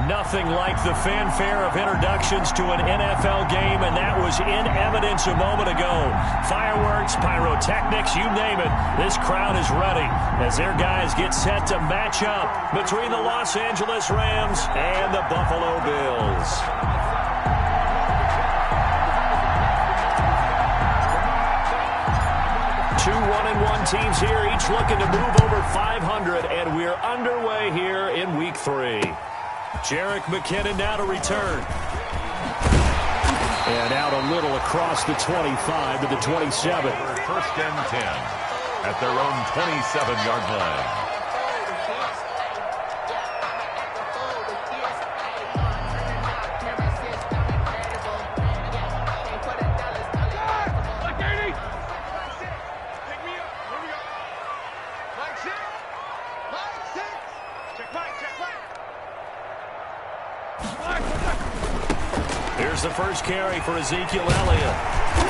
Nothing like the fanfare of introductions to an NFL game, and that was in evidence a moment ago. Fireworks, pyrotechnics, you name it. This crowd is ready as their guys get set to match up between the Los Angeles Rams and the Buffalo Bills. Two 1-1 teams here, each looking to move over 500, and we're underway here in Week 3. Jerick McKinnon now to return. And out a little across the 25 to the 27. First and 10 at their own 27-yard line. Here's the first carry for Ezekiel Elliott.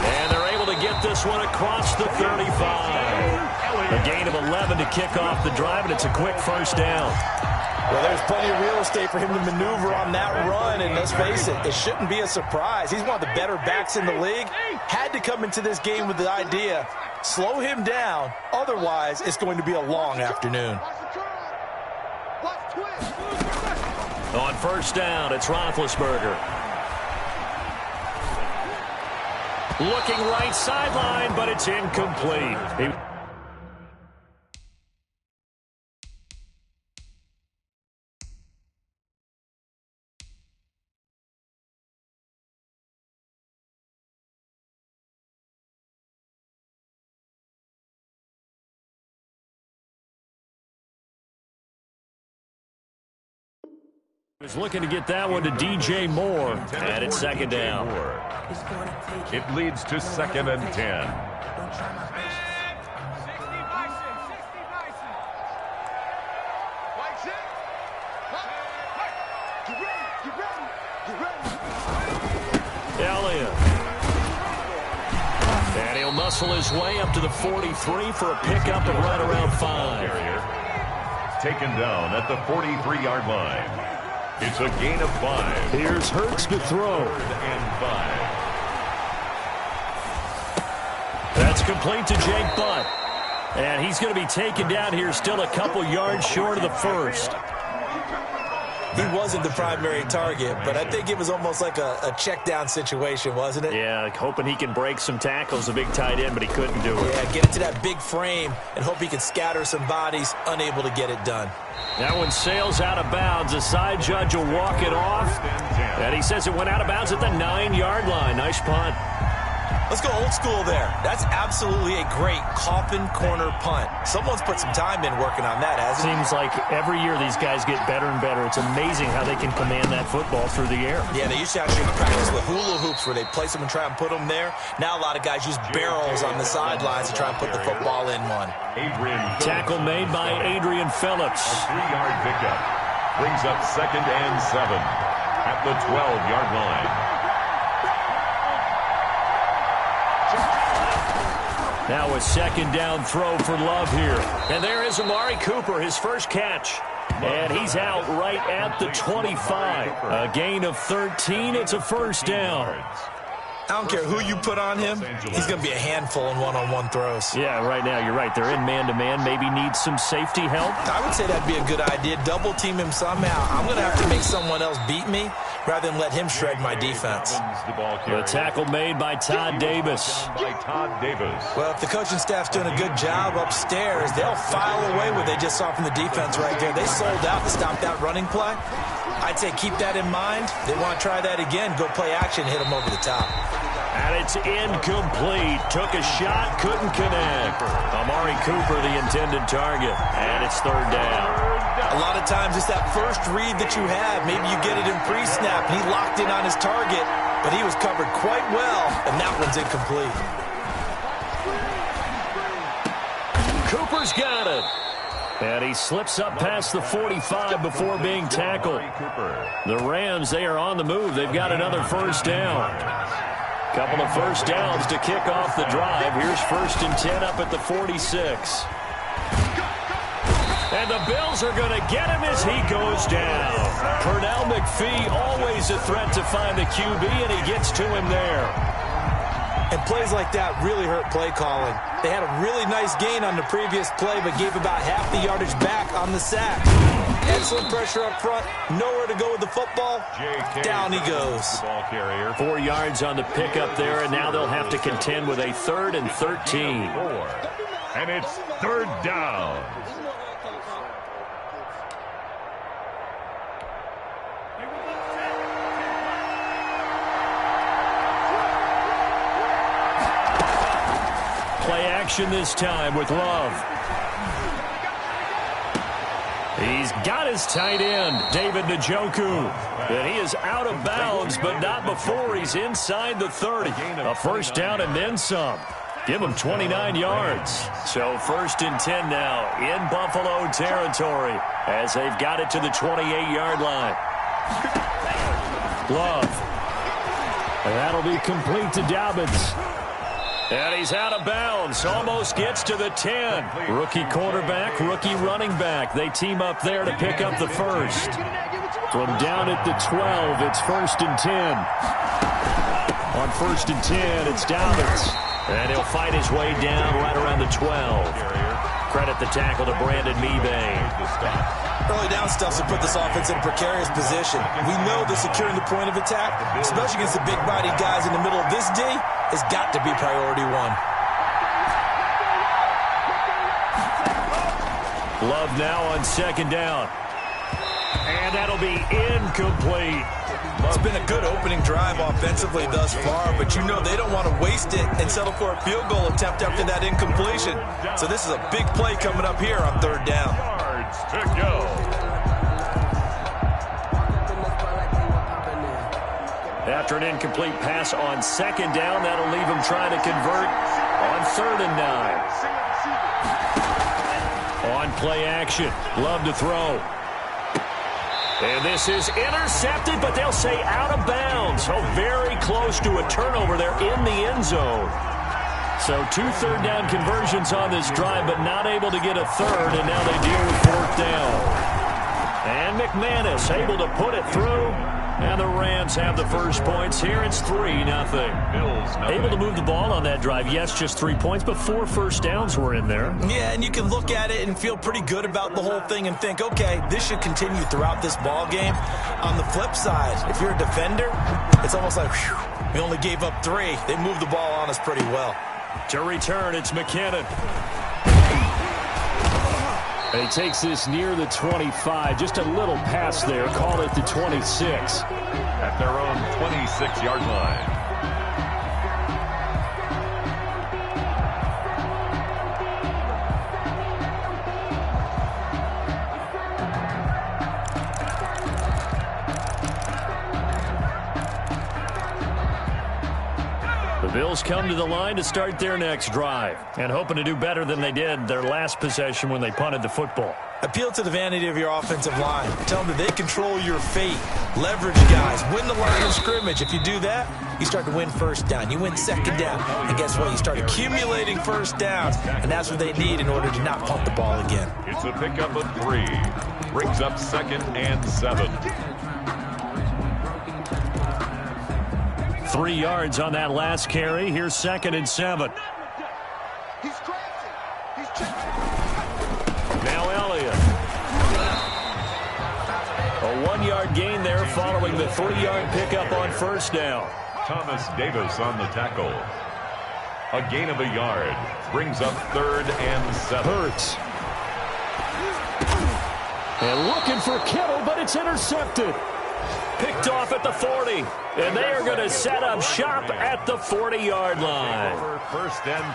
And they're able to get this one across the 35. A gain of 11 to kick off the drive, and it's a quick first down. Well, there's plenty of real estate for him to maneuver on that run, and let's face it, it shouldn't be a surprise. He's one of the better backs in the league. Had to come into this game with the idea, slow him down, otherwise it's going to be a long afternoon. On first down, it's Roethlisberger. Looking right sideline, but it's incomplete. He's looking to get that one to DJ Moore, and it's second down. It leads to second and 10. Elliott. And he'll muscle his way up to the 43 for a pickup of right around 5. Taken down at the 43-yard line. It's a gain of 5. Here's Hurts to throw. And 5. That's complete to Jake Butt. And he's going to be taken down here still a couple yards short of the first. He wasn't the primary target, but I think it was almost like a check down situation, wasn't it? Yeah, hoping he can break some tackles, a big tight end, but he couldn't do it. Yeah, get into that big frame and hope he can scatter some bodies, unable to get it done. That one sails out of bounds. The side judge will walk it off. And he says it went out of bounds at the 9-yard line. Nice punt. Let's go old school there. That's absolutely a great coffin corner punt. Someone's put some time in working on that, hasn't it? Seems like every year these guys get better and better. It's amazing how they can command that football through the air. Yeah, they used to actually practice with hula hoops where they place them and try and put them there. Now a lot of guys use barrels on the sidelines to try and put the football in one. Tackle made by Adrian Phillips. A 3-yard pickup brings up second and 7 at the 12-yard line. Now a second down throw for Love here. And there is Amari Cooper, his first catch. And he's out right at the 25. A gain of 13. It's a first down. I don't care who you put on him. He's going to be a handful in one-on-one throws. Yeah, right now you're right. They're in man-to-man. Maybe need some safety help. I would say that'd be a good idea. Double team him somehow. I'm going to have to make someone else beat me rather than let him shred my defense. The tackle made by Todd Davis. Well, if the coaching staff's doing a good job upstairs, they'll file away what they just saw from the defense right there. They sold out to stop that running play. I'd say keep that in mind. They want to try that again. Go play action, hit them over the top. And it's incomplete. Took a shot, couldn't connect. Amari Cooper, the intended target. And it's third down. A lot of times it's that first read that you have. Maybe you get it in pre-snap. He locked in on his target, but he was covered quite well, and that one's incomplete. Cooper's got it. And he slips up past the 45 before being tackled. The Rams, they are on the move. They've got another first down. Couple of first downs to kick off the drive. Here's first and 10 up at the 46. And the Bills are going to get him as he goes down. Pernell McPhee, always a threat to find the QB, and he gets to him there. And plays like that really hurt play calling. They had a really nice gain on the previous play, but gave about half the yardage back on the sack. Excellent pressure up front. Nowhere to go with the football. Down he goes. 4 yards on the pickup there, and now they'll have to contend with a 3rd and 13. And it's 3rd down. Play action this time with Love. He's got his tight end, David Njoku. And he is out of bounds, but not before he's inside the 30. A first down and then some. Give him 29 yards. So 1st and 10 now in Buffalo territory as they've got it to the 28-yard line. Love. And that'll be complete to Dobbins. And he's out of bounds. Almost gets to the 10. Rookie quarterback, rookie running back. They team up there to pick up the first. From down at the 12, it's 1st and 10. On 1st and 10, it's Dobbins. And he'll fight his way down right around the 12. Credit the tackle to Brandon Mebane. Early down stuffs will put this offense in a precarious position. We know that securing the point of attack, especially against the big-bodied guys in the middle of this D, has got to be priority one. Love now on 2nd down. And that'll be incomplete. It's been a good opening drive offensively thus far, but you know they don't want to waste it and settle for a field goal attempt after that incompletion. So this is a big play coming up here on 3rd down. Yards to go. After an incomplete pass on 2nd down, that'll leave him trying to convert on 3rd and 9. On play action, Love to throw. And this is intercepted, but they'll say out of bounds. Oh, very close to a turnover there in the end zone. So 2 3rd down conversions on this drive, but not able to get a 3rd, and now they deal with 4th down. And McManus able to put it through. And the Rams have the first points here. It's 3-0. Bills, Able to move the ball on that drive. Yes, just 3 points, but 4 first downs were in there. Yeah, and you can look at it and feel pretty good about the whole thing and think, okay, this should continue throughout this ball game. On the flip side, if you're a defender, it's almost like, whew, we only gave up 3. They moved the ball on us pretty well. To return, it's McKinnon. And he takes this near the 25. Just a little pass there. Call it the 26. At their own 26-yard line. The Bills come to the line to start their next drive and hoping to do better than they did their last possession when they punted the football. Appeal to the vanity of your offensive line. Tell them that they control your fate. Leverage guys. Win the line of scrimmage. If you do that, you start to win 1st down. You win 2nd down. And guess what? You start accumulating 1st downs. And that's what they need in order to not punt the ball again. It's a pickup of 3. Brings up 2nd and 7. 3 yards on that last carry. Here's 2nd and 7. Now Elliott. A 1-yard gain there following the 3-yard pickup on 1st down. Thomas Davis on the tackle. A gain of a yard. Brings up 3rd and 7. Hurts. And looking for Kittle, but it's intercepted. Picked off at the 40. And they are going to set up shop at the 40-yard line.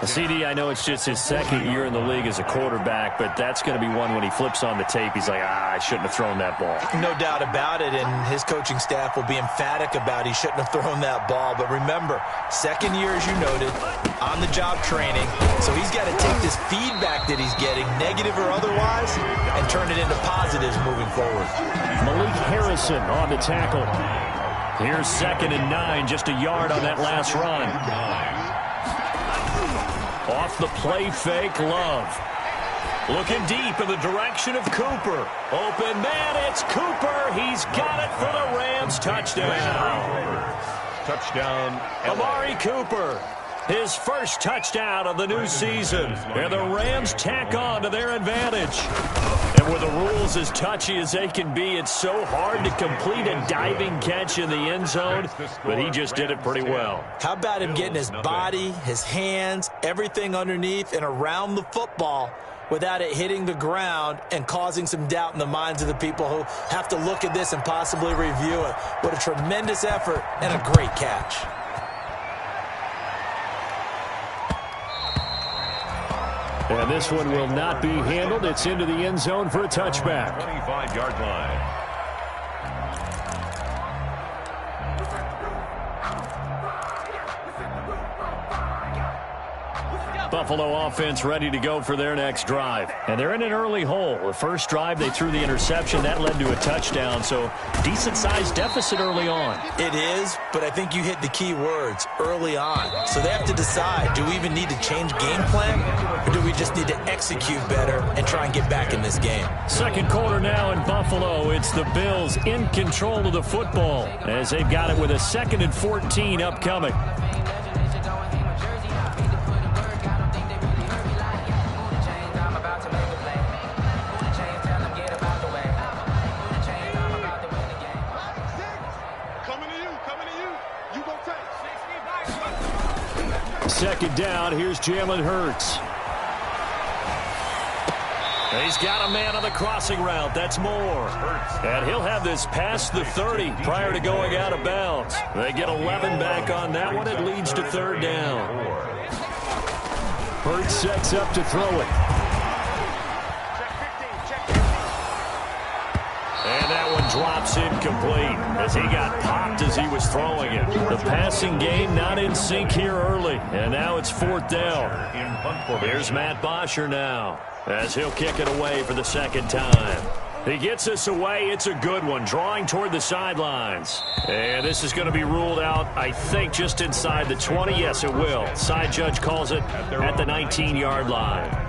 CD, I know it's just his 2nd year in the league as a quarterback, but that's going to be one when he flips on the tape. He's like, I shouldn't have thrown that ball. No doubt about it, and his coaching staff will be emphatic about he shouldn't have thrown that ball. But remember, 2nd year, as you noted, on-the-job training. So he's got to take this feedback that he's getting, negative or otherwise, and turn it into positives moving forward. Malik Harrison on the tackle. Here's 2nd and 9, just a yard on that last run. Off the play fake, Love. Looking deep in the direction of Cooper. Open man, it's Cooper. He's got it for the Rams. Touchdown. Touchdown, Amari Cooper. His first touchdown of the new season. And the Rams tack on to their advantage. And with the rules as touchy as they can be, it's so hard to complete a diving catch in the end zone. But he just did it pretty well. How about him getting his body, his hands, everything underneath and around the football without it hitting the ground and causing some doubt in the minds of the people who have to look at this and possibly review it. What a tremendous effort and a great catch. And this one will not be handled. It's into the end zone for a touchback. 25-yard line. Buffalo offense ready to go for their next drive. And they're in an early hole. The first drive, they threw the interception. That led to a touchdown, so decent-sized deficit early on. It is, but I think you hit the key words, early on. So they have to decide, do we even need to change game plan, or do we just need to execute better and try and get back in this game? Second quarter now in Buffalo. It's the Bills in control of the football as they've got it with a 2nd and 14 upcoming. Second down, here's Jalen Hurts. He's got a man on the crossing route. That's Moore. And he'll have this past the 30 prior to going out of bounds. They get 11 back on that one. It leads to third down. Hurts sets up to throw it. And that one drops incomplete as he got popped as he was throwing it. The passing game not in sync here early. And now it's fourth down. Here's Matt Bosher now as he'll kick it away for the second time. He gets this away. It's a good one, drawing toward the sidelines. And this is going to be ruled out, I think, just inside the 20. Yes, it will. Side judge calls it at the 19-yard line.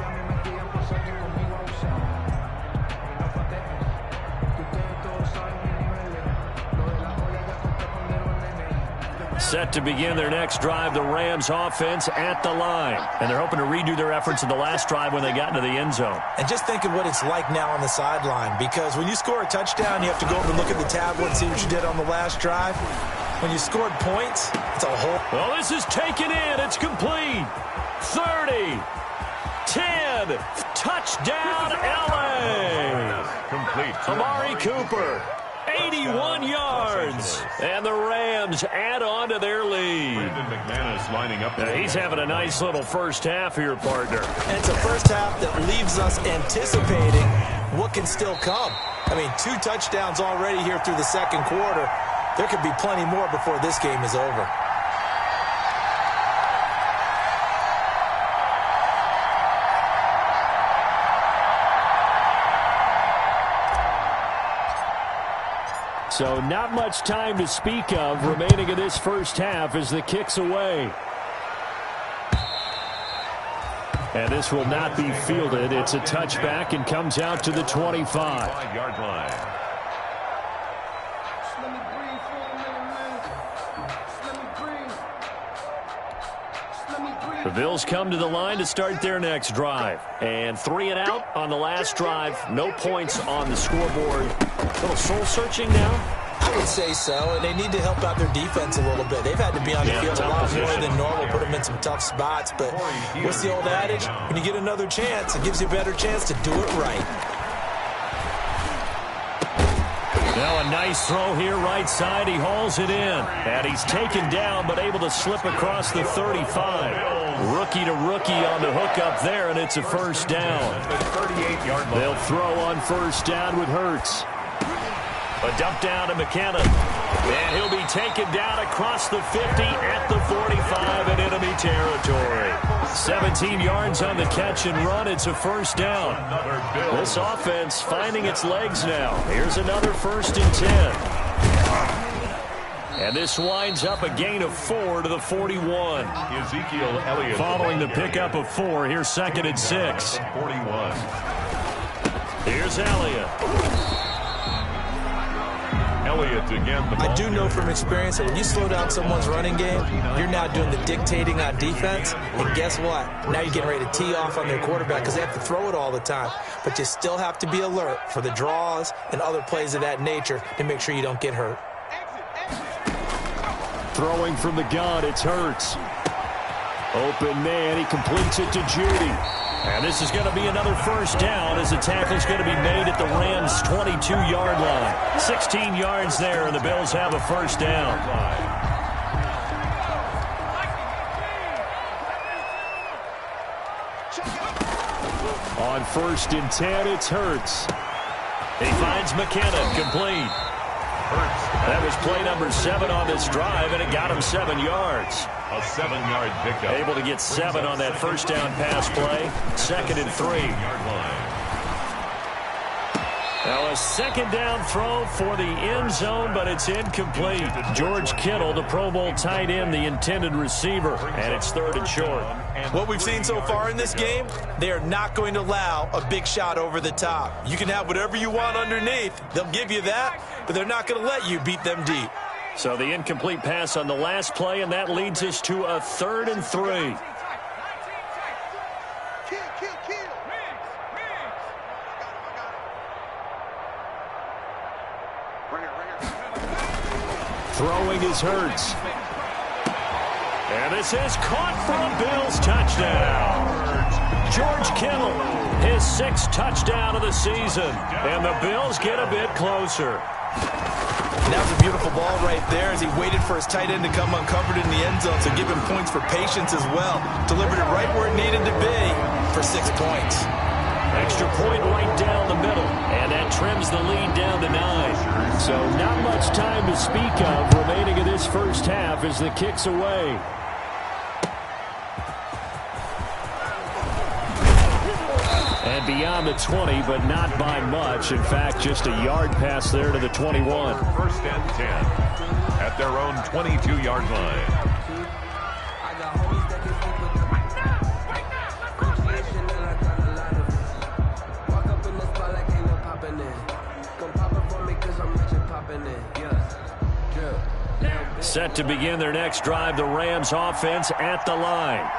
Set to begin their next drive, the Rams offense at the line. And they're hoping to redo their efforts in the last drive when they got into the end zone. And just think of what it's like now on the sideline, because when you score a touchdown, you have to go over and look at the tablet and see what you did on the last drive. When you scored points, it's a whole... Well, this is taken in. It's complete. 30, 10, touchdown, L.A. Complete. Amari Cooper. 81 yards, and the Rams add on to their lead. McManus lining up. He's having a nice little first half here, partner. And it's a first half that leaves us anticipating what can still come. I mean, 2 touchdowns already here through the second quarter. There could be plenty more before this game is over. So not much time to speak of remaining in this first half as the kick's away. And this will not be fielded. It's a touchback and comes out to the 25. 5-yard line. The Bills come to the line to start their next drive. And 3 and out on the last drive. No points on the scoreboard. A little soul-searching now? I would say so, and they need to help out their defense a little bit. They've had to be on the field a lot more than normal, put them in some tough spots. But what's the old adage? When you get another chance, it gives you a better chance to do it right. Now a nice throw here right side. He hauls it in. And he's taken down but able to slip across the 35. Rookie to rookie on the hook up there, and it's a first down. 38-yard line. They'll throw on first down with Hurts. A dump down to McKenna. And he'll be taken down across the 50 at the 45 in enemy territory. 17 yards on the catch and run. It's a first down. This offense finding its legs now. Here's another 1st and 10. And this winds up a gain of 4 to the 41. Ezekiel Elliott. Following the pickup of 4, here's 2nd and 6. 41. Here's Elliott. Elliott again. I do know from experience that when you slow down someone's running game, you're now doing the dictating on defense. And guess what? Now you're getting ready to tee off on their quarterback because they have to throw it all the time. But you still have to be alert for the draws and other plays of that nature to make sure you don't get hurt. Throwing from the gun, it's Hurts. Open man, he completes it to Judy. And this is going to be another first down as the tackle's going to be made at the Rams' 22-yard line. 16 yards there, and the Bills have a first down. On 1st and 10, it's Hurts. He finds McKinnon, complete. That was play number 7 on this drive, and it got him 7 yards. A 7-yard pickup. Able to get 7 on that first down pass play. 2nd and 3. Yard line. Now a second down throw for the end zone, but it's incomplete. George Kittle, the Pro Bowl tight end, the intended receiver, and it's 3rd and short. What we've seen so far in this game, they are not going to allow a big shot over the top. You can have whatever you want underneath. They'll give you that, but they're not going to let you beat them deep. So the incomplete pass on the last play, and that leads us to a 3rd and 3. Throwing is Hurts. And this is caught for a Bills touchdown. George Kittle, his 6th touchdown of the season. And the Bills get a bit closer. And that was a beautiful ball right there as he waited for his tight end to come uncovered in the end zone, so give him points for patience as well. Delivered it right where it needed to be for 6 points. Extra point right down the middle, and that trims the lead down to 9. So not much time to speak of remaining in this first half as the kick's away. And beyond the 20, but not by much. In fact, just a yard pass there to the 21. 1st and 10 at their own 22-yard line. Set to begin their next drive, the Rams offense at the line.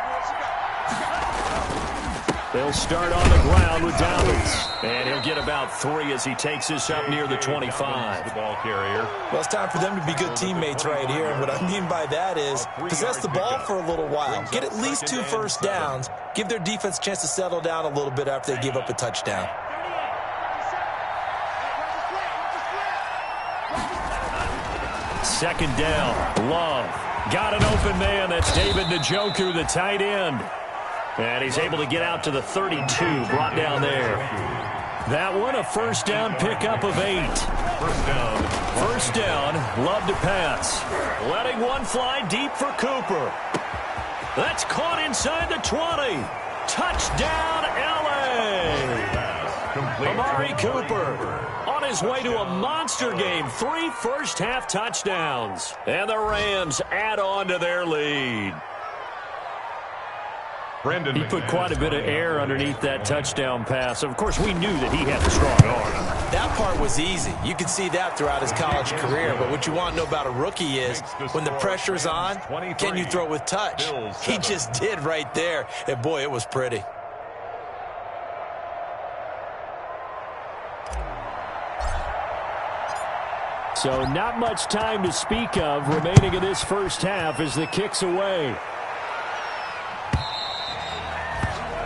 They'll start on the ground with Downs. And he'll get about 3 as he takes this up near the 25. The ball carrier. Well, it's time for them to be good teammates right here. And what I mean by that is possess the ball for a little while. Get at least 2 first downs. Give their defense a chance to settle down a little bit after they give up a touchdown. Second down, Love. Got an open man. That's David Njoku, the tight end. And he's able to get out to the 32, brought down there. That one, a first down pickup of 8. First down, Love to pass. Letting one fly deep for Cooper. That's caught inside the 20. Touchdown, L.A. Amari Cooper on his way to a monster game. 3 first-half touchdowns. And the Rams add on to their lead. He put quite a bit of air underneath that touchdown pass. Of course, we knew that he had the strong arm. That part was easy. You could see that throughout his college career. But what you want to know about a rookie is when the pressure's on, can you throw it with touch? He just did right there. And, boy, it was pretty. So not much time to speak of remaining in this first half as the kick's away.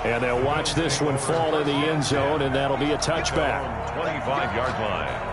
And they'll watch this one fall in the end zone, and that'll be a touchback. 25-yard line.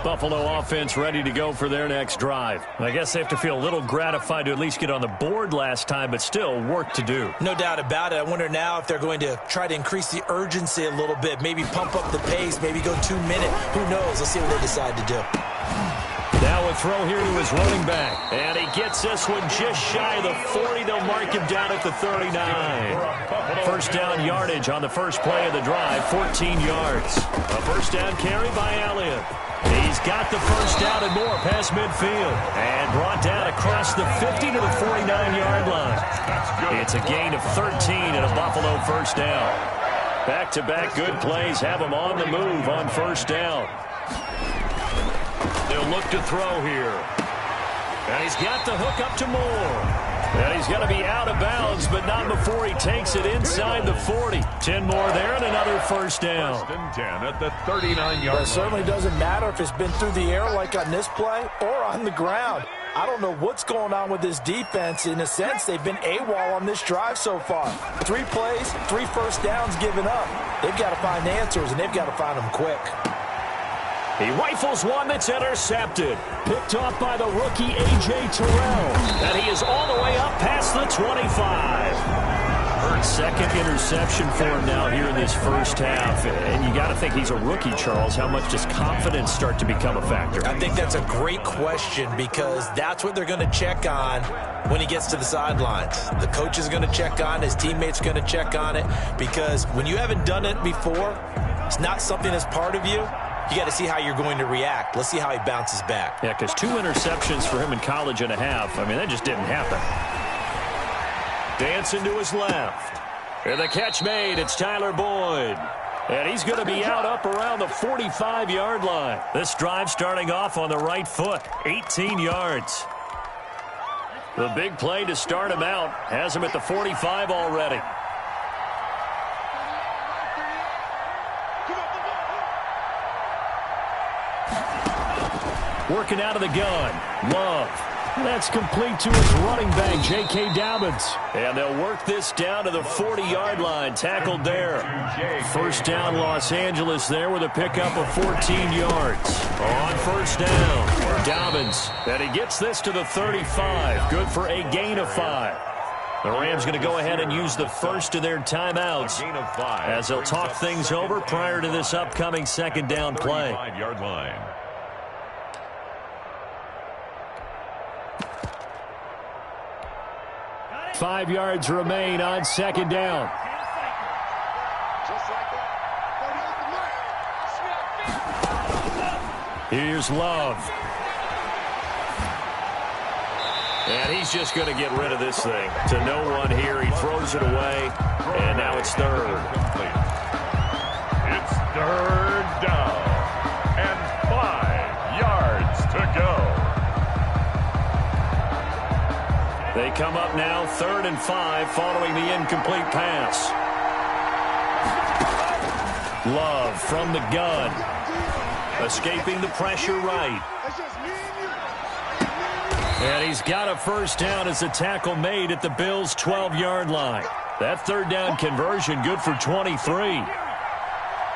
Buffalo offense ready to go for their next drive. I guess they have to feel a little gratified to at least get on the board last time, but still work to do. No doubt about it. I wonder now if they're going to try to increase the urgency a little bit, maybe pump up the pace, maybe go 2 minute. Who knows? Let's see what they decide to do. That a throw here to his running back. And he gets this one just shy of the 40. They'll mark him down at the 39. First down yardage on the first play of the drive, 14 yards. A first down carry by Elliott. He's got the first down and more past midfield. And brought down across the 50 to the 49-yard line. It's a gain of 13 and a Buffalo first down. Back-to-back good plays have him on the move on first down. They'll look to throw here. And he's got the hook up to Moore. And he's going to be out of bounds, but not before he takes it inside the 40. 10 more there and another first down. First and 10 at the 39-yard line. It certainly doesn't matter if it's been through the air like on this play or on the ground. I don't know what's going on with this defense. In a sense, they've been AWOL on this drive so far. 3 plays, 3 first downs given up. They've got to find answers, and they've got to find them quick. He rifles one that's intercepted. Picked off by the rookie A.J. Terrell. And he is all the way up past the 25. Second interception for him now here in this first half. And you got to think he's a rookie, Charles. How much does confidence start to become a factor? I think that's a great question because that's what they're going to check on when he gets to the sidelines. The coach is going to check on, his teammates are going to check on it, because when you haven't done it before, it's not something that's part of you. You got to see how you're going to react. Let's see how he bounces back. Yeah, because 2 interceptions for him in college and a half. I mean, that just didn't happen. Dancing to his left. And the catch made. It's Tyler Boyd. And he's going to be out up around the 45-yard line. This drive starting off on the right foot. 18 yards. The big play to start him out has him at the 45 already. Working out of the gun. Love. That's complete to his running back, J.K. Dobbins. And they'll work this down to the 40-yard line. Tackled there. First down, Los Angeles there with a pickup of 14 yards. On first down, Dobbins. And he gets this to the 35. Good for a gain of 5. The Rams going to go ahead and use the first of their timeouts as they'll talk things over prior to this upcoming second down play. 35-yard line. Five yards remain on second down. Here's Love. And he's just going to get rid of this thing. To no one here. He throws it away. And now it's third. It's third down. And 5 yards to go. They come up now, 3rd and 5, following the incomplete pass. Love from the gun. Escaping the pressure right. And he's got a first down as the tackle made at the Bills' 12-yard line. That third down conversion good for 23.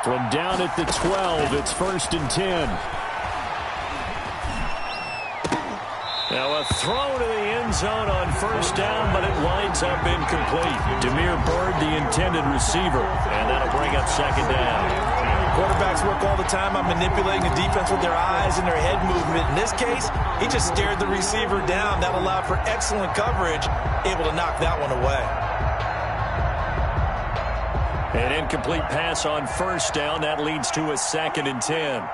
From down at the 12, it's 1st and 10. Now a throw to the end zone on first down, but it winds up incomplete. Damiere Byrd, the intended receiver, and that'll bring up second down. Quarterbacks work all the time on manipulating the defense with their eyes and their head movement. In this case, he just stared the receiver down. That allowed for excellent coverage, able to knock that one away. An incomplete pass on first down. That leads to a 2nd and 10.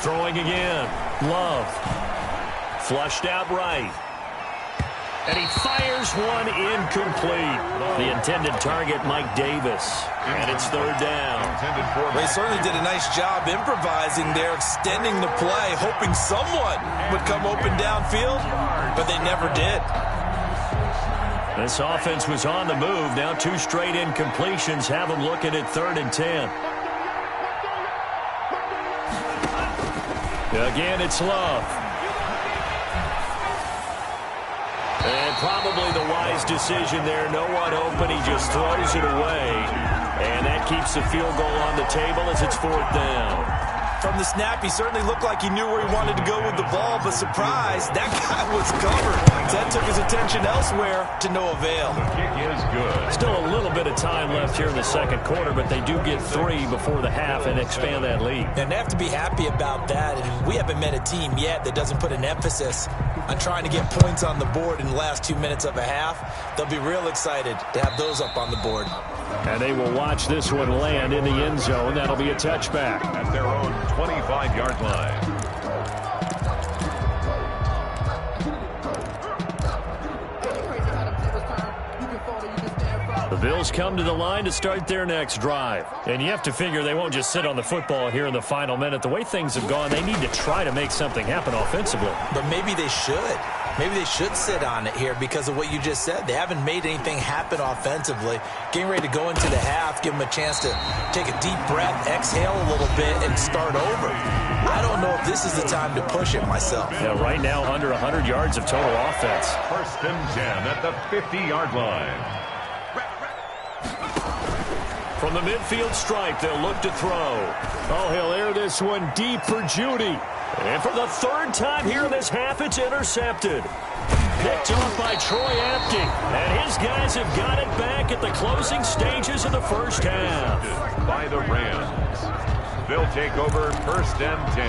Throwing again. Love. Flushed out right. And he fires one incomplete. The intended target, Mike Davis. And it's third down. They certainly did a nice job improvising there, extending the play, hoping someone would come open downfield, but they never did. This offense was on the move. Now 2 straight incompletions have them looking at 3rd and 10. Again, it's Love. And probably the wise decision there. No one open. He just throws it away. And that keeps the field goal on the table as it's 4th down. From the snap, he certainly looked like he knew where he wanted to go with the ball, but surprise, that guy was covered. That took his attention elsewhere to no avail. The kick is good. Still a little bit of time left here in the second quarter, but they do get 3 before the half and expand that lead. And they have to be happy about that. And we haven't met a team yet that doesn't put an emphasis on trying to get points on the board in the last 2 minutes of a half. They'll be real excited to have those up on the board. And they will watch this one land in the end zone. That'll be a touchback. At their own 25-yard line. The Bills come to the line to start their next drive. And you have to figure they won't just sit on the football here in the final minute. The way things have gone, they need to try to make something happen offensively. But maybe they should. Maybe they should sit on it here because of what you just said. They haven't made anything happen offensively. Getting ready to go into the half, give them a chance to take a deep breath, exhale a little bit, and start over. I don't know if this is the time to push it myself. Yeah, right now under 100 yards of total offense. First and 10 at the 50-yard line. From the midfield stripe, they'll look to throw. Oh, he'll air this one deep for Judy. And for the third time here in this half, it's intercepted. Picked off by Troy Apke. And his guys have got it back at the closing stages of the first half. By the Rams. They'll take over first and 10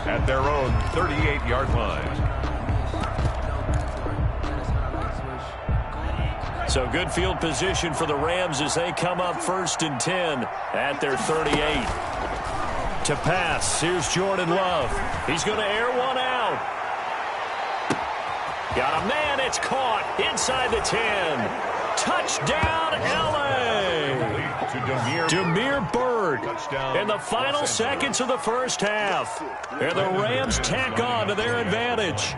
at their own 38-yard line. So good field position for the Rams as they come up first and 10 at their 38. To pass, here's Jordan Love. He's going to air one out. Got a man, it's caught inside the 10. Touchdown, L.A. To Demir Bird Touchdown. in the final seconds of the first half. And the Rams tack on to their advantage.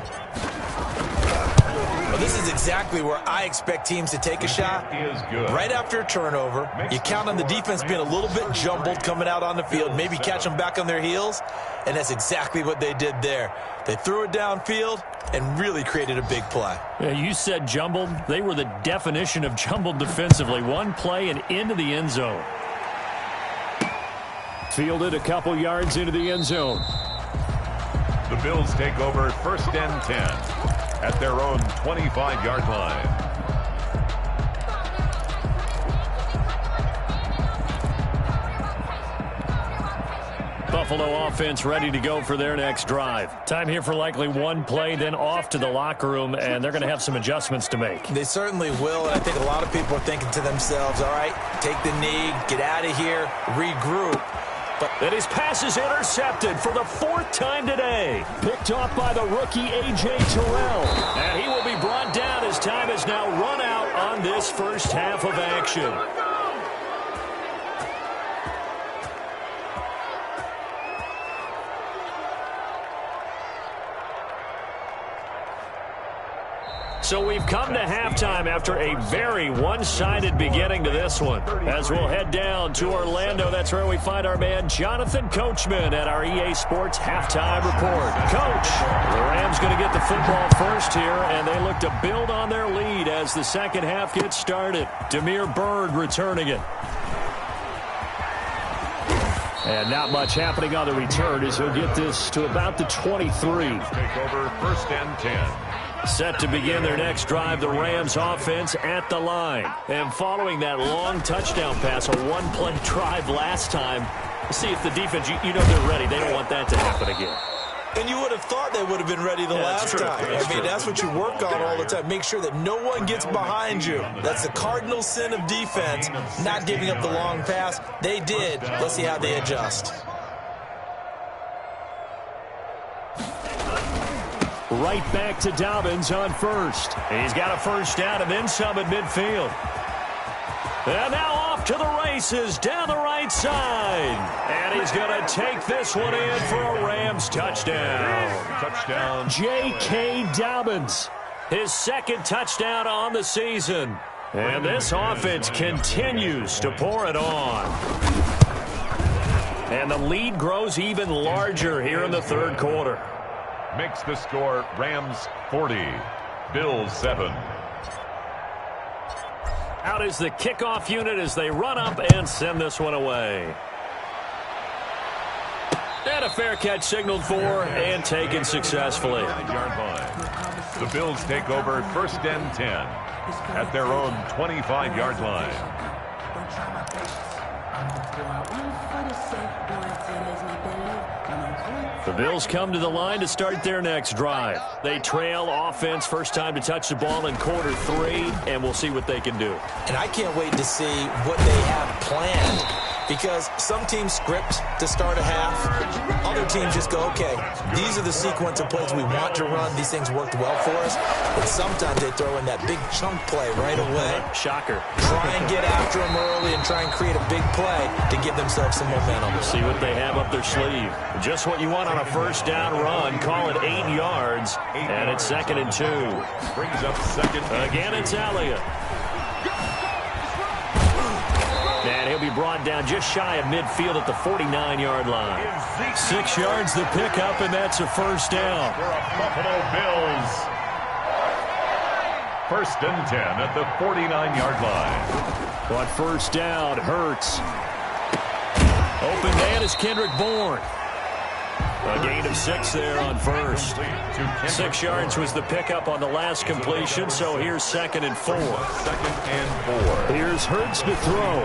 Well, this is exactly where I expect teams to take a shot. Is good. Right after a turnover, you count on the defense being a little bit jumbled coming out on the field, maybe catch them back on their heels, and that's exactly what they did there. They threw it downfield and really created a big play. Yeah, you said jumbled. They were the definition of jumbled defensively. One play and into the end zone. Fielded a couple yards into the end zone. The Bills take over first and 10 at their own 25-yard line. Buffalo offense ready to go for their next drive. Time here for likely one play, then off to the locker room, and they're going to have some adjustments to make. They certainly will, and I think a lot of people are thinking to themselves, all right, take the knee, get out of here, regroup. But his pass is intercepted for the 4th time today. Picked off by the rookie A.J. Terrell. And he will be brought down as time has now run out on this first half of action. So we've come to halftime after a very one-sided beginning to this one. As we'll head down to Orlando, that's where we find our man Jonathan Coachman at our EA Sports Halftime Report. Coach, the Rams going to get the football first here, and they look to build on their lead as the second half gets started. Demir Bird returning it. And not much happening on the return as he'll get this to about the 23. Take over first and 10. Set to begin their next drive, the Rams offense at the line. And following that long touchdown pass, a one-play drive last time, see if the defense, you know they're ready. They don't want that to happen again. And you would have thought they would have been ready the last time. I mean, that's what you work on all the time. Make sure that no one gets behind you. That's the cardinal sin of defense, not giving up the long pass. They did. Let's see how they adjust. Right back to Dobbins on first. He's got a first down and then some at midfield. And now off to the races down the right side. And he's going to take this one in for a Rams touchdown. Touchdown. J.K. Dobbins, his second touchdown on the season. And this offense continues to pour it on. And the lead grows even larger here in the third quarter. Makes the score Rams 40, Bills 7. Out is the kickoff unit as they run up and send this one away. And a a fair catch signaled for and taken successfully. The Bills take over 1st and 10 at their own 25-yard line. The Bills come to the line to start their next drive. They trail offense, first time to touch the ball in quarter 3, and we'll see what they can do. And I can't wait to see what they have planned, because some teams script to start a half. Other teams just go, okay, these are the sequence of plays we want to run. These things worked well for us. But sometimes they throw in that big chunk play right away. Shocker. Try and get after them early and try and create a big play to give themselves some momentum. See what they have up their sleeve. Just what you want on a first down run. Call it 8 yards, and it's 2nd and 2. Brings up 2nd. Again, it's Elliott. And he'll be brought down just shy of midfield at the 49-yard line. 6 yards the pickup, and that's a first down. For a Buffalo Bills. 1st and 10 at the 49-yard line. On first down, Hurts. Open man is Kendrick Bourne. A gain of 6 there on first. 6 yards was the pickup on the last completion, so here's 2nd and 4. 2nd and 4. Here's Hurts to throw.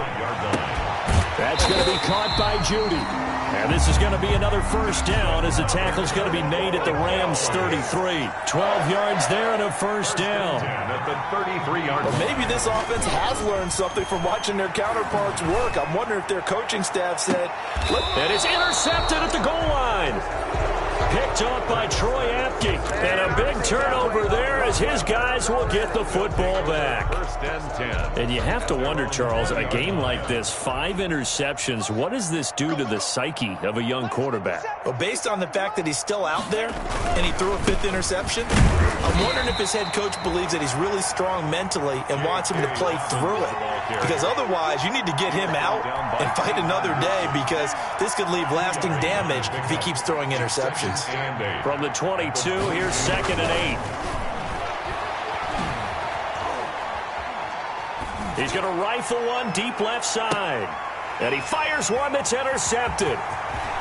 That's going to be caught by Judy. And this is going to be another first down as the tackle's going to be made at the Rams' 33. 12 yards there and a first down. At the 33-yard line. Maybe this offense has learned something from watching their counterparts work. I'm wondering if their coaching staff said, and it's intercepted at the goal line. Picked up by Troy Apke. And a big turnover there as his guys will get the football back. 1st and 10. And you have to wonder, Charles, a game like this, 5 interceptions, what does this do to the psyche of a young quarterback? Well, based on the fact that he's still out there and he threw a 5th interception, I'm wondering if his head coach believes that he's really strong mentally and wants him to play through it. Because otherwise, you need to get him out and fight another day, because this could leave lasting damage if he keeps throwing interceptions. From the 22, here's 2nd and 8. He's going to rifle one deep left side. And he fires one that's intercepted.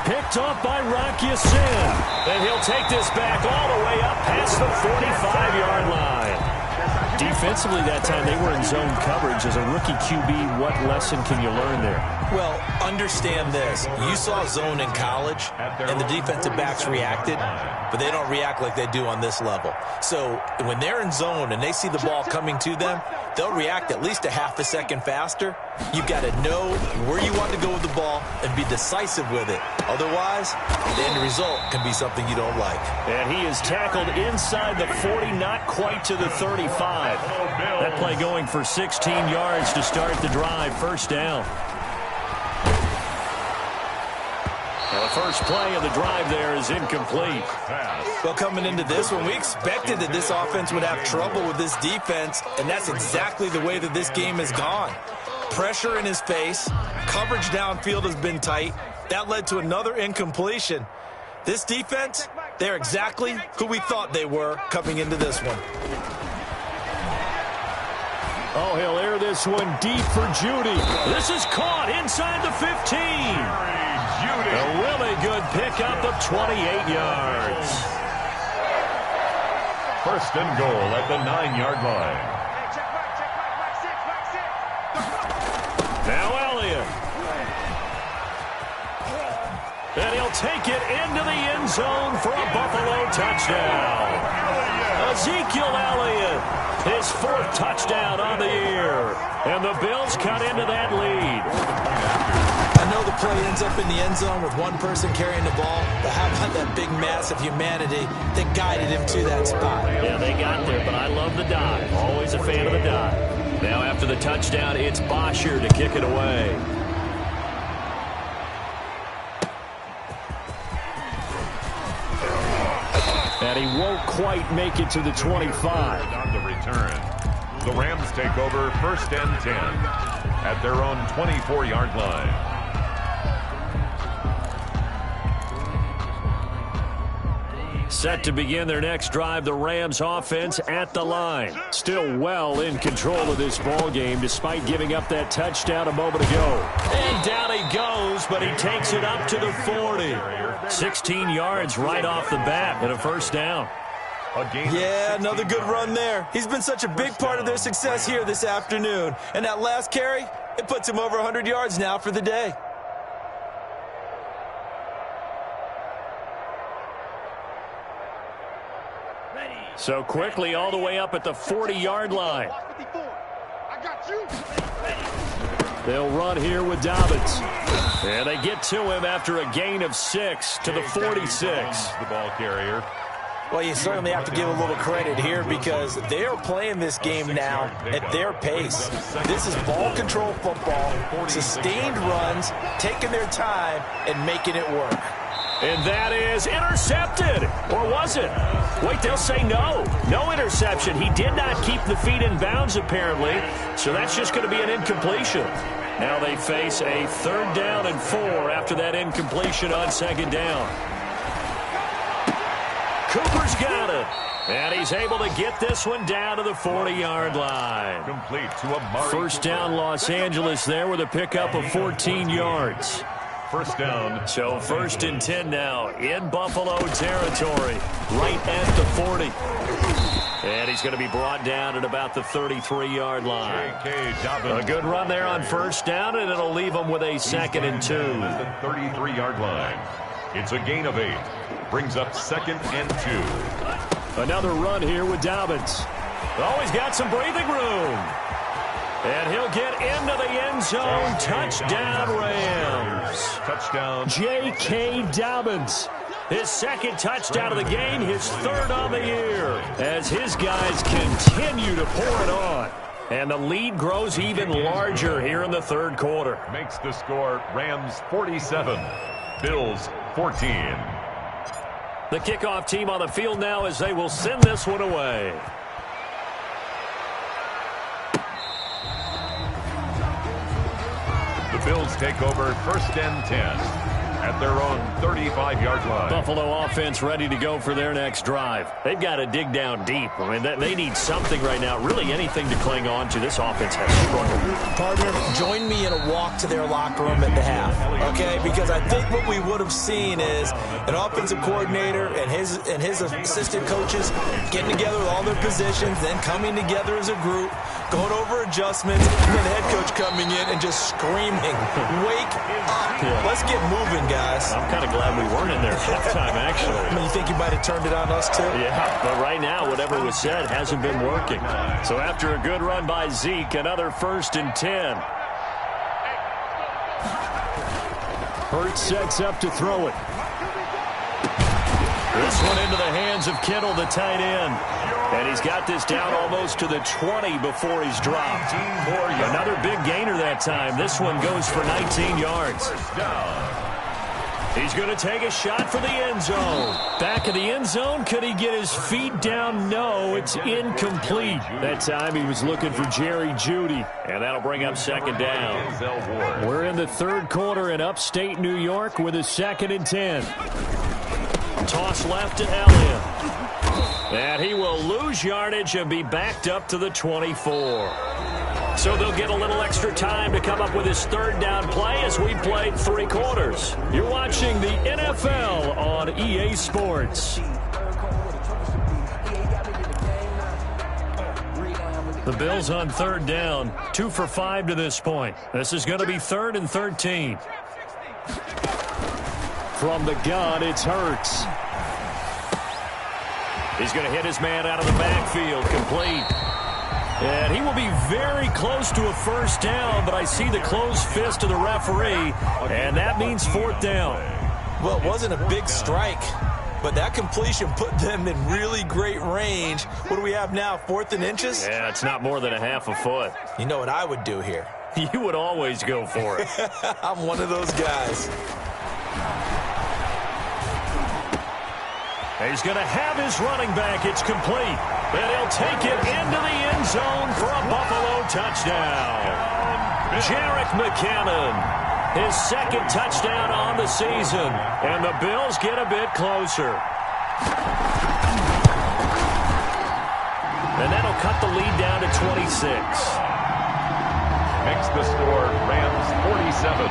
Picked up by Rock Ya-Sin. And he'll take this back all the way up past the 45-yard line. Defensively that time, they were in zone coverage. As a rookie QB, what lesson can you learn there? Well, understand this. You saw zone in college, and the defensive backs reacted, but they don't react like they do on this level. So when they're in zone and they see the ball coming to them, they'll react at least a half a second faster. You've got to know where you want to go with the ball and be decisive with it. Otherwise, the end result can be something you don't like. And he is tackled inside the 40, not quite to the 35. That play going for 16 yards to start the drive. First down. Well, the first play of the drive there is incomplete. Well, coming into this one, we expected that this offense would have trouble with this defense, and that's exactly the way that this game has gone. Pressure in his face. Coverage downfield has been tight. That led to another incompletion. This defense, they're exactly who we thought they were coming into this one. Oh, he'll air this one deep for Judy. This is caught inside the 15. A really good pickup of 28 yards. 1st and goal at the 9-yard line. Now Elliott. And he'll take it into the end zone for a Buffalo touchdown. Ezekiel Elliott, his 4th touchdown on the year. And the Bills cut into that lead. I know the play ends up in the end zone with one person carrying the ball, but how about that big mass of humanity that guided him to that spot? Yeah, they got there, but I love the dive. Always a fan of the dive. Now after the touchdown, it's Bosher to kick it away. And he won't quite make it to the 25. On the return, the Rams take over 1st and 10 at their own 24-yard line. Set to begin their next drive, the Rams offense at the line. Still well in control of this ball game despite giving up that touchdown a moment ago. And down he goes, but he takes it up to the 40. 16 yards right off the bat and a first down. Yeah, another good run there. He's been such a big part of their success here this afternoon. And that last carry, it puts him over 100 yards now for the day. So quickly all the way up at the 40-yard line. They'll run here with Dobbins. And they get to him after a gain of 6 to the 46. The ball carrier. Well, you certainly have to give a little credit here because they are playing this game now at their pace. This is ball control football, sustained runs, taking their time, and making it work. And that is intercepted. Or was it? Wait, they'll say no. No interception. He did not keep the feet in bounds, apparently. So that's just going to be an incompletion. Now they face a 3rd down and 4 after that incompletion on 2nd down. Cooper's got it. And he's able to get this one down to the 40-yard line. Complete to Amari. First down, Los Angeles there with a pickup of 14 yards. First down. So 1st and 10 now in Buffalo territory, right at the 40. And he's going to be brought down at about the 33-yard line. A good run there on first down, and it'll leave him with a 2nd and 2. At the 33-yard line. It's a gain of 8. Brings up 2nd and 2. Another run here with Dobbins. Oh, he's got some breathing room. And he'll get into the end zone. Touchdown, Rams. Touchdown. J.K. Dobbins. His 2nd touchdown of the game, his 3rd on the year. As his guys continue to pour it on. And the lead grows even larger here in the 3rd quarter. Makes the score Rams 47, Bills 14. The kickoff team on the field now as they will send this one away. The Bills take over 1st and 10 at their own 35-yard line. Buffalo offense ready to go for their next drive. They've got to dig down deep. I mean, they need something right now, really anything to cling on to. This offense has struggled. Partner, join me in a walk to their locker room at the half, okay? Because I think what we would have seen is an offensive coordinator and his assistant coaches getting together with all their positions, then coming together as a group, going over adjustments, and then the head coach coming in and just screaming, "Wake up. Let's get moving, guys." I'm kind of glad we weren't in there at halftime, actually. I mean, you think you might have turned it on us, too? Yeah, but right now, whatever was said hasn't been working. So after a good run by Zeke, another 1st and 10. Hurts sets up to throw it. This one into the hands of Kittle, the tight end. And he's got this down almost to the 20 before he's dropped. Another big gainer that time. This one goes for 19 yards. He's going to take a shot for the end zone. Back of the end zone. Could he get his feet down? No, it's incomplete. That time he was looking for Jerry Jeudy. And that'll bring up 2nd down. We're in the 3rd quarter in upstate New York with a 2nd and 10. Toss left to Elliott. And he will lose yardage and be backed up to the 24. So they'll get a little extra time to come up with his 3rd down play as we played 3 quarters. You're watching the NFL on EA Sports. The Bills on 3rd down, 2 for 5 to this point. This is going to be 3rd and 13. From the gun, it's Hurts. He's going to hit his man out of the backfield, complete. And he will be very close to a first down, but I see the closed fist of the referee, and that means 4th down. Well, it wasn't a big strike, but that completion put them in really great range. What do we have now, 4th and inches? Yeah, it's not more than a half a foot. You know what I would do here? You would always go for it. I'm one of those guys. He's going to have his running back. It's complete. And he'll take it into the end zone for a Buffalo touchdown. Jerick McKinnon, his 2nd touchdown on the season. And the Bills get a bit closer. And that'll cut the lead down to 26. Makes the score Rams 47,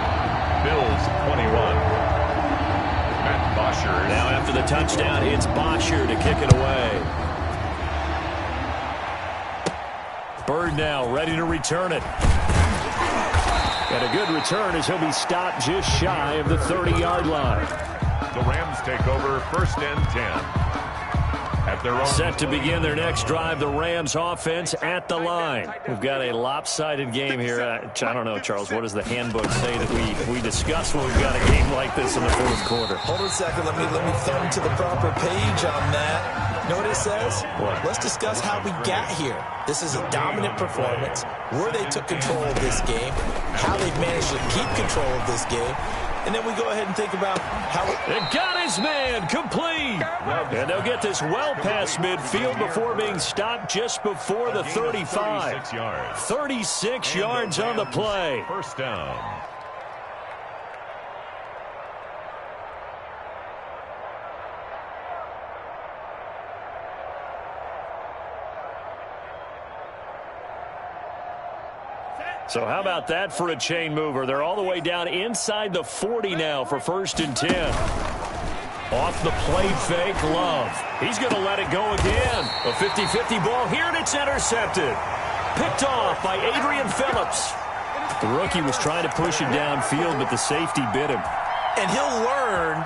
Bills 21. Matt Now after the touchdown, it's Bosher to kick it away. Bird now ready to return it. And a good return as he'll be stopped just shy of the 30-yard line. The Rams take over 1st and 10. At their own set to begin their next drive, the Rams offense at the line. We've got a lopsided game here. I don't know, Charles, what does the handbook say that we discuss when we've got a game like this in the 4th quarter? Hold on a second. Let me thumb to the proper page on that. You know what it says? What? Let's discuss how we got here. This is a dominant performance, where they took control of this game, how they've managed to keep control of this game, and then we go ahead and think about how it got his man complete. And they'll get this well past midfield before being stopped just before the 35. 36 yards on the play. 1st down. So how about that for a chain mover? They're all the way down inside the 40 now for 1st and 10. Off the play fake, Love. He's going to let it go again. A 50-50 ball here, and it's intercepted. Picked off by Adrian Phillips. The rookie was trying to push it downfield, but the safety bit him. And he'll learn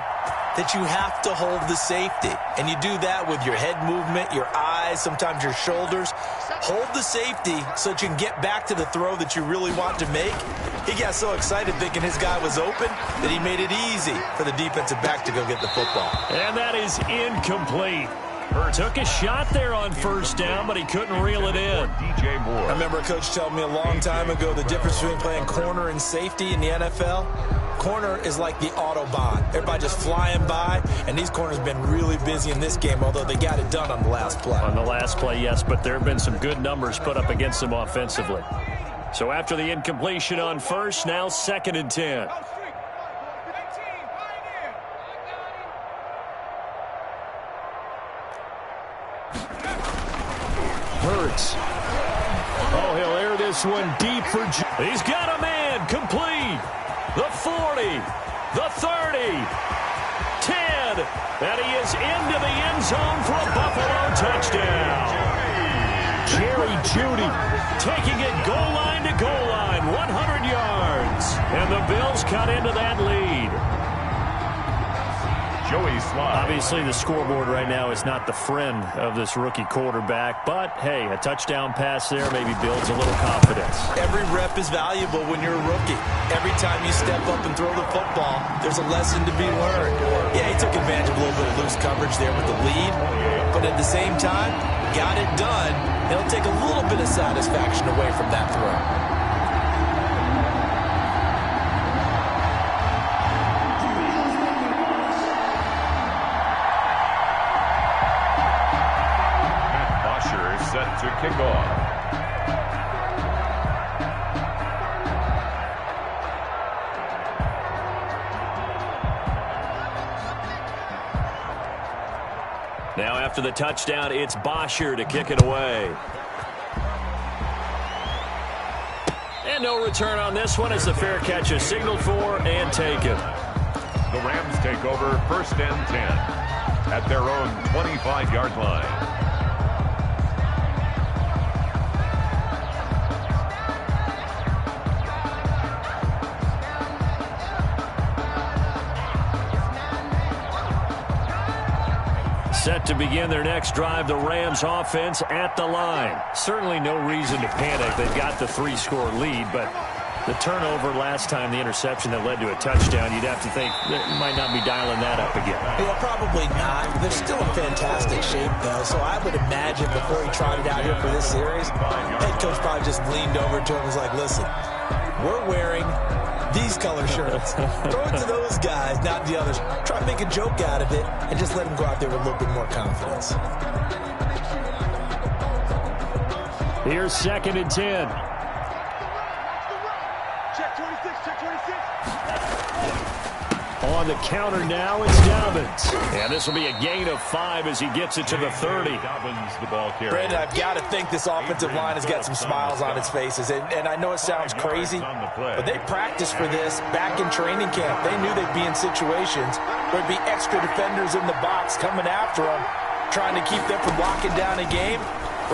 that you have to hold the safety. And you do that with your head movement, your eyes, sometimes your shoulders. Hold the safety so that you can get back to the throw that you really want to make. He got so excited thinking his guy was open that he made it easy for the defensive back to go get the football. And that is incomplete. Took a shot there on 1st down, but he couldn't reel it in. DJ Moore. I remember a coach telling me a long time ago the difference between playing corner and safety in the NFL. Corner is like the Autobahn. Everybody just flying by, and these corners have been really busy in this game, although they got it done on the last play. On the last play, yes, but there have been some good numbers put up against them offensively. So after the incompletion on 1st, now 2nd and 10. Hurts. Oh, he'll air this one deep for... He's got a man complete. The 40, the 30, 10, and he is into the end zone for a Buffalo touchdown. Jerry Jeudy taking it goal line to goal line, 100 yards, and the Bills cut into that lead. Joey Slye. Obviously, the scoreboard right now is not the friend of this rookie quarterback, but, hey, a touchdown pass there maybe builds a little confidence. Every rep is valuable when you're a rookie. Every time you step up and throw the football, there's a lesson to be learned. Yeah, he took advantage of a little bit of loose coverage there with the lead, but at the same time, got it done. It'll take a little bit of satisfaction away from that throw. Set to kick off. Now after the touchdown, it's Bosher to kick it away. And no return on this one as the fair catch is signaled for and taken. The Rams take over 1st and 10 at their own 25-yard line. Set to begin their next drive, the Rams offense at the line. Certainly no reason to panic. They've got the 3-score lead, but the turnover last time, the interception that led to a touchdown, you'd have to think they might not be dialing that up again. Yeah, probably not. They're still in fantastic shape, though, so I would imagine before he tried it out here for this series, head coach probably just leaned over to him and was like, listen, we're wearing these color shirts. Throw it to those guys, not the others. Try to make a joke out of it and just let them go out there with a little bit more confidence. Here's 2nd and 10. Check 26, check 26. On the counter now, it's Dobbins. And this will be a gain of 5 as he gets it to the 30. Dobbins, the ball carrier. Brandon, I've got to think this offensive line has got some smiles on its faces. And I know it sounds crazy, but they practiced for this back in training camp. They knew they'd be in situations There'd be extra defenders in the box coming after him, trying to keep them from locking down a game.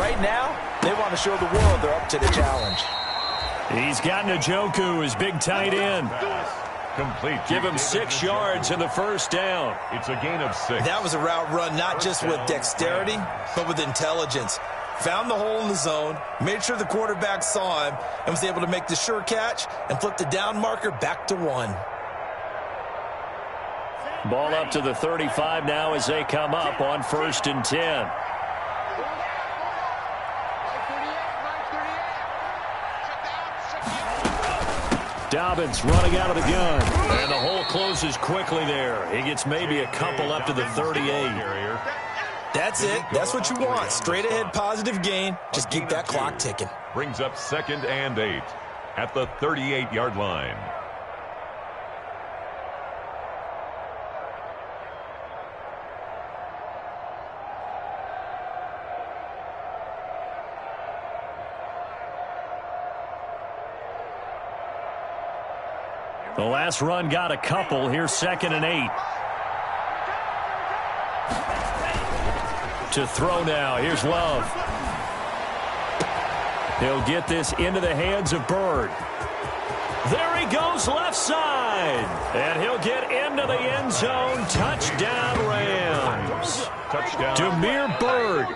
Right now, they want to show the world they're up to the challenge. He's got Njoku, his big tight end. Complete. Give him 6 yards in the first down. It's a gain of 6. That was a route run not just with dexterity, but with intelligence. Found the hole in the zone, made sure the quarterback saw him, and was able to make the sure catch and flip the down marker back to 1. Ball up to the 35 now as they come up on 1st and 10. Dobbins running out of the gun. And the hole closes quickly there. He gets maybe a couple up to the 38. That's it. That's what you want. Straight ahead positive gain. Just keep that clock ticking. Brings up 2nd and 8 at the 38-yard line. The last run got a couple. Here's 2nd and 8. To throw now. Here's Love. He'll get this into the hands of Bird. There he goes left side. And he'll get into the end zone. Touchdown, Rams. Touchdown. Damiere Byrd.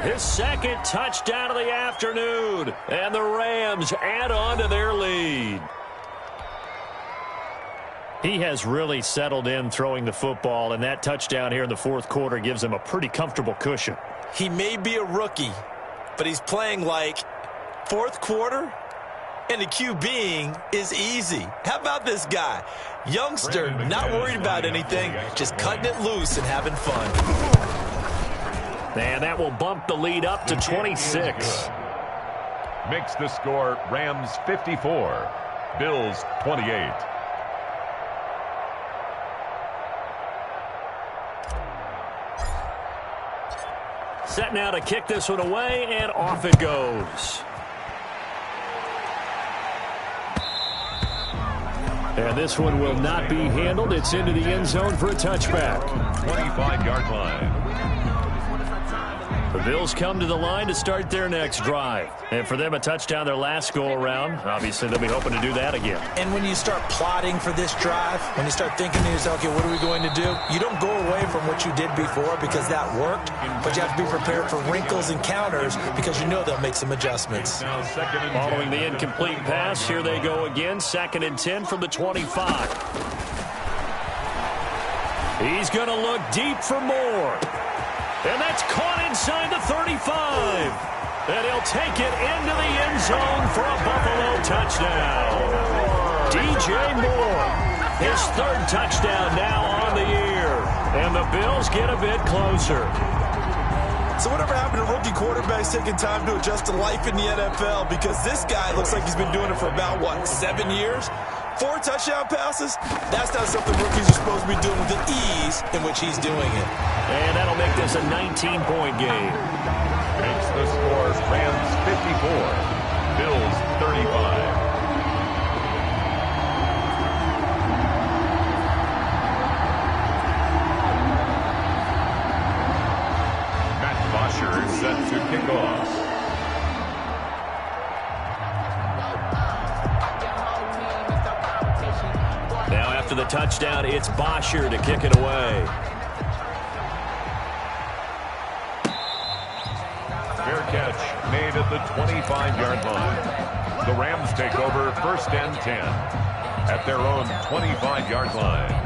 His 2nd touchdown of the afternoon. And the Rams add on to their lead. He has really settled in throwing the football, and that touchdown here in the 4th quarter gives him a pretty comfortable cushion. He may be a rookie, but he's playing like 4th quarter, and the QBing is easy. How about this guy? Youngster, not worried about anything, just cutting it loose and having fun. And that will bump the lead up to 26. Makes the score Rams 54, Bills 28. Set now to kick this one away, and off it goes. And this one will not be handled. It's into the end zone for a touchback. 25-yard line. The Bills come to the line to start their next drive. And for them, a touchdown their last go-around. Obviously, they'll be hoping to do that again. And when you start plotting for this drive, when you start thinking to yourself, okay, what are we going to do? You don't go away from what you did before because that worked, but you have to be prepared for wrinkles and counters because you know they'll make some adjustments. Following the incomplete pass, here they go again. 2nd and 10 from the 25. He's going to look deep for more. And that's caught inside the 35. And he'll take it into the end zone for a Buffalo touchdown. DJ Moore, his 3rd touchdown now on the year. And the Bills get a bit closer. So whatever happened to rookie quarterbacks taking time to adjust to life in the NFL? Because this guy looks like he's been doing it for about, 7 years? 4 touchdown passes? That's not something rookies are supposed to be doing with the ease in which he's doing it. And that'll make this a 19-point game. Makes the score Rams 54, Bills 35. Matt Bosher is set to kick off. Now after the touchdown, it's Bosher to kick it away. Fair catch made at the 25-yard line. The Rams take over 1st and 10 at their own 25-yard line.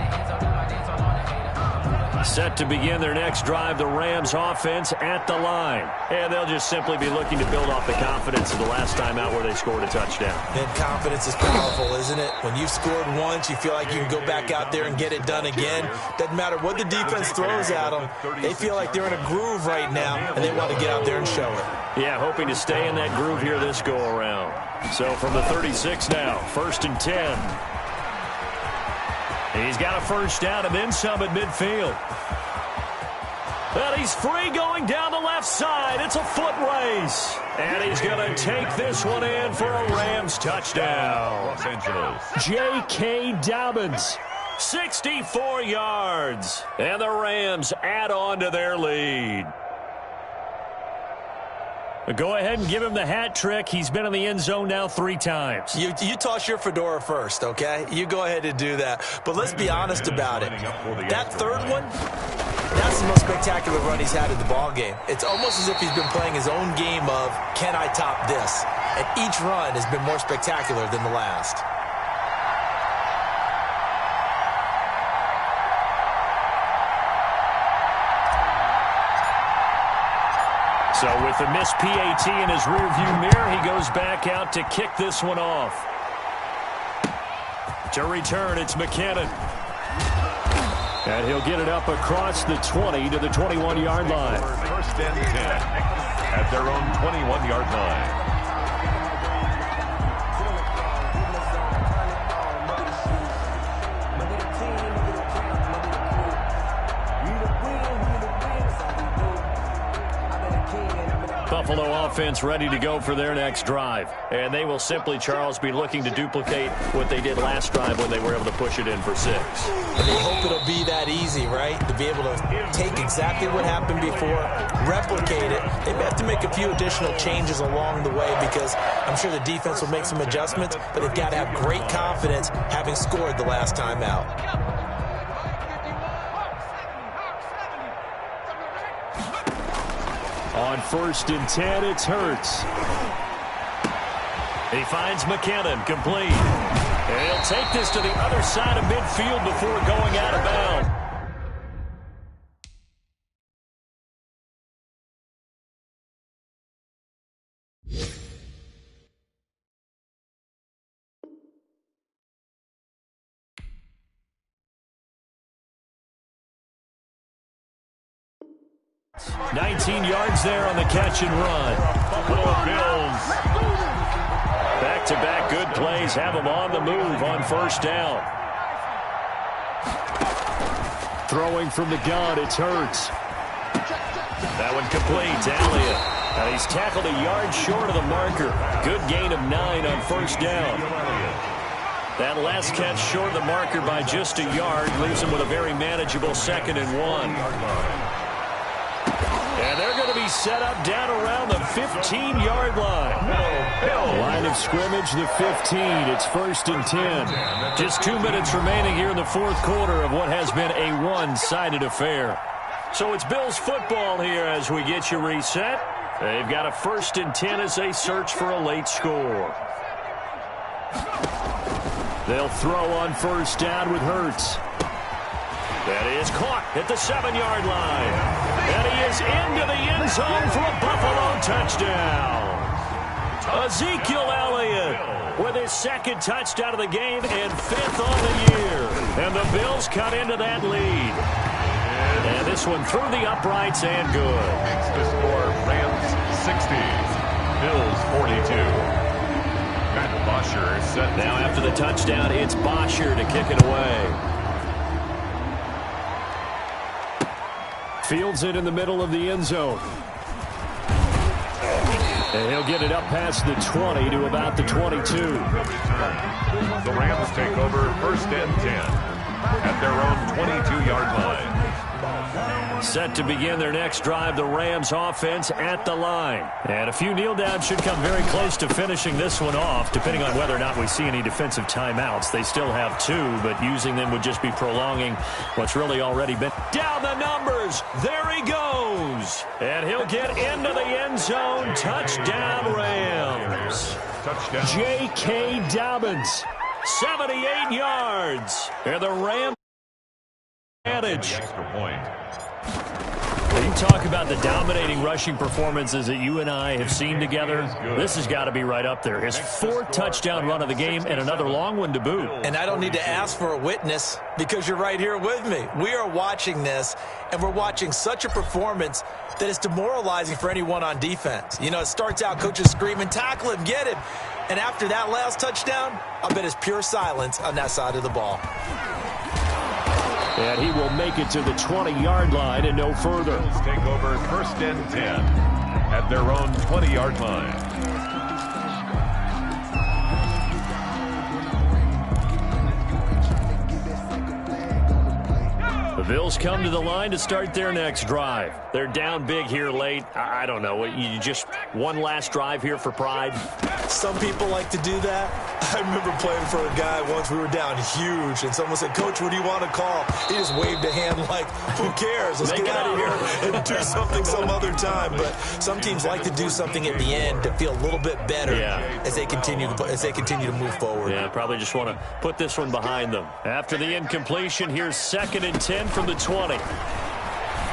Set to begin their next drive, the Rams offense at the line. And they'll just simply be looking to build off the confidence of the last time out where they scored a touchdown. And confidence is powerful, isn't it? When you've scored once, you feel like you can go back out there and get it done again. Doesn't matter what the defense throws at them. They feel like they're in a groove right now, and they want to get out there and show it. Yeah, hoping to stay in that groove here this go-around. So from the 36 now, 1st and 10. He's got a 1st down and then some at midfield. And he's free going down the left side. It's a foot race. And he's going to take this one in for a Rams touchdown. Los Angeles. J.K. Dobbins. 64 yards. And the Rams add on to their lead. Go ahead and give him the hat trick. He's been in the end zone now 3 times. You toss your fedora first, okay? You go ahead and do that. But let's be honest about it. That third one, that's the most spectacular run he's had in the ballgame. It's almost as if he's been playing his own game of, can I top this? And each run has been more spectacular than the last. So with the missed PAT in his rearview mirror, he goes back out to kick this one off. To return, it's McKinnon. And he'll get it up across the 20 to the 21-yard line. First and 10 at their own 21-yard line. Buffalo offense ready to go for their next drive. And they will simply, Charles, be looking to duplicate what they did last drive when they were able to push it in for 6. And they hope it'll be that easy, right? To be able to take exactly what happened before, replicate it. They may have to make a few additional changes along the way because I'm sure the defense will make some adjustments, but they've got to have great confidence having scored the last time out. On first and 10, it's Hurts. He finds McKinnon, complete. And he'll take this to the other side of midfield before going out of bounds. "19 yards there on the catch and run. Buffalo Bills. Back-to-back good plays have them on the move on first down. Throwing from the gun, it's Hurts. That one complete to Elliott. And he's tackled a yard short of the marker. Good gain of 9 on first down. That last catch short of the marker by just a yard leaves him with a very manageable 2nd and 1. And they're going to be set up down around the 15-yard line. Line of scrimmage, the 15. It's first and 10. Just 2 minutes remaining here in the fourth quarter of what has been a one-sided affair. So it's Bills football here as we get you reset. They've got a first and 10 as they search for a late score. They'll throw on first down with Hurts. That is caught at the 7-yard line. And he is into the end zone for a Buffalo touchdown. Ezekiel Elliott with his 2nd touchdown of the game and 5th on the year. And the Bills cut into that lead. And this one through the uprights and good. Makes the score Rams 60, Bills 42. Matt Bosher is set. Now after the touchdown, it's Bosher to kick it away. Fields it in the middle of the end zone. And he'll get it up past the 20 to about the 22. The Rams take over first and 10 at their own 22-yard line. Set to begin their next drive, the Rams offense at the line. And a few kneel downs should come very close to finishing this one off, depending on whether or not we see any defensive timeouts. They still have 2, but using them would just be prolonging what's really already been. Down the numbers. There he goes. And he'll get into the end zone. Touchdown, Rams. Touchdown. J.K. Dobbins, 78 yards. And the Rams advantage. Extra point. You talk about the dominating rushing performances that you and I have seen together. This has got to be right up there. His 4th touchdown run of the game and another long one to boot. And I don't need to ask for a witness because you're right here with me. We are watching this, and we're watching such a performance that is demoralizing for anyone on defense. You know, it starts out coaches screaming, tackle him, get him. And after that last touchdown, I bet it's pure silence on that side of the ball. And he will make it to the 20-yard line and no further. Bills take over first and 10 at their own 20-yard line. Bills come to the line to start their next drive. They're down big here late. I don't know. You just one last drive here for pride? Some people like to do that. I remember playing for a guy once. We were down huge, and someone said, "Coach, what do you want to call?" He just waved a hand like, "Who cares? Let's get out of here and do something some other time." But some teams like to do something at the end to feel a little bit better as they continue to move forward. Yeah, probably just want to put this one behind them. After the incompletion, here's 2nd and 10 from the 20.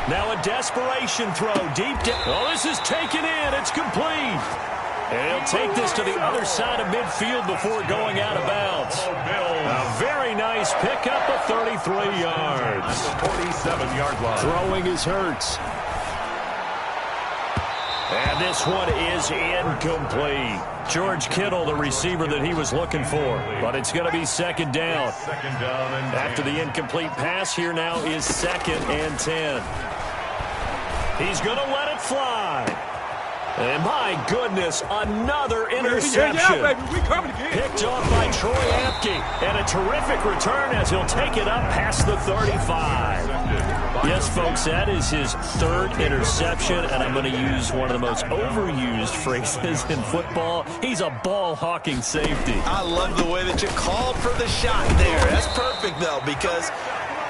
Now a desperation throw deep down. Oh, this is taken in. It's complete. And he'll take this to the other side of midfield before going out of bounds. A very nice pickup of 33 yards. 47-yard line. Throwing is Hurts. And this one is incomplete. George Kittle, the receiver that he was looking for. But it's going to be 2nd down. After the incomplete pass, here now is 2nd and 10. He's going to let it fly. And my goodness, another interception. Yeah, baby, we coming again. Picked off by Troy Apke. And a terrific return as he'll take it up past the 35. Yes, folks, that is his 3rd interception, and I'm going to use one of the most overused phrases in football. He's a ball-hawking safety. I love the way that you called for the shot there. That's perfect, though, because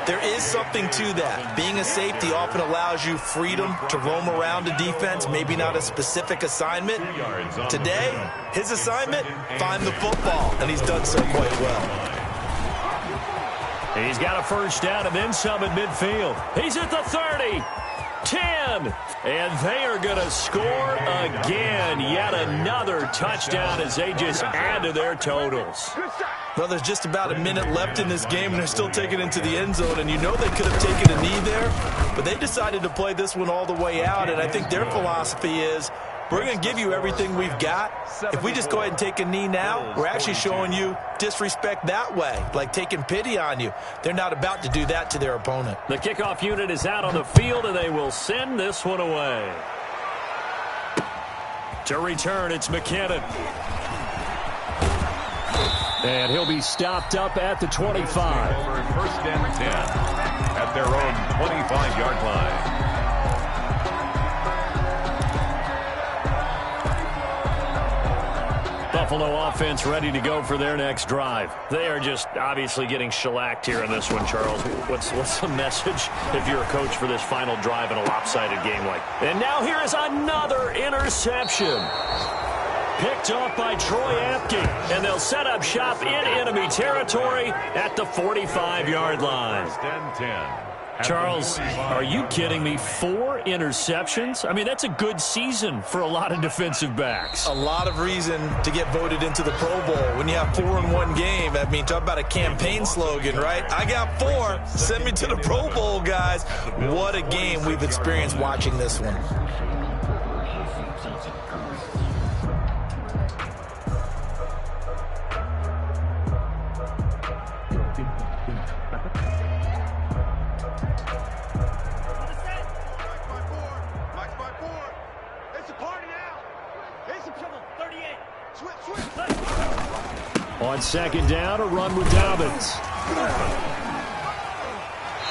there is something to that. Being a safety often allows you freedom to roam around a defense, maybe not a specific assignment. Today, his assignment, find the football, and he's done so quite well. He's got a 1st down and then some at midfield. He's at the 30, 10, and they are going to score again. Yet another touchdown as they just add to their totals. Well, there's just about a minute left in this game, and they're still taking it into the end zone. And you know they could have taken a knee there, but they decided to play this one all the way out. And I think their philosophy is, we're going to give you everything we've got. If we just go ahead and take a knee now, we're actually showing you disrespect that way, like taking pity on you. They're not about to do that to their opponent. The kickoff unit is out on the field, and they will send this one away. To return, it's McKinnon. And he'll be stopped up at the 25. 1st and 10 at their own 25-yard line. Buffalo offense ready to go for their next drive. They are just obviously getting shellacked here in this one, Charles. What's the message if you're a coach for this final drive in a lopsided game like? And now here is another interception. Picked off by Troy Apke, and they'll set up shop in enemy territory at the 45-yard line. 10. Charles, are you kidding me? 4 interceptions? I mean, that's a good season for a lot of defensive backs. A lot of reason to get voted into the Pro Bowl. When you have 4 in one game, I mean, talk about a campaign slogan, right? I got 4. Send me to the Pro Bowl, guys. What a game we've experienced watching this one. On 2nd down, a run with Dobbins.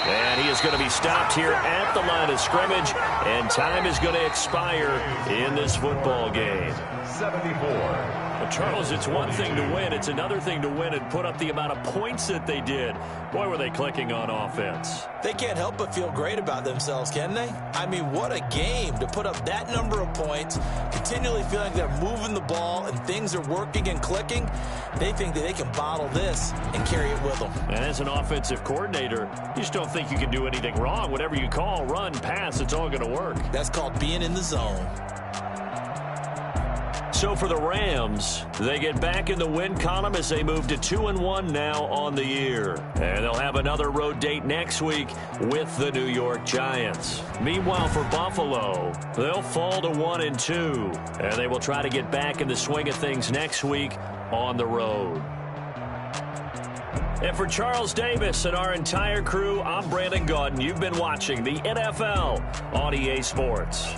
And he is going to be stopped here at the line of scrimmage, and time is going to expire in this football game. 74. Well, Charles, it's one thing to win. It's another thing to win and put up the amount of points that they did. Boy, were they clicking on offense. They can't help but feel great about themselves, can they? I mean, what a game to put up that number of points, continually feeling like they're moving the ball and things are working and clicking. They think that they can bottle this and carry it with them. And as an offensive coordinator, you just don't think you can do anything wrong. Whatever you call, run, pass, it's all going to work. That's called being in the zone. So for the Rams, they get back in the win column as they move to 2-1 now on the year. And they'll have another road date next week with the New York Giants. Meanwhile, for Buffalo, they'll fall to 1-2. And they will try to get back in the swing of things next week on the road. And for Charles Davis and our entire crew, I'm Brandon Gaudin. You've been watching the NFL on EA Sports.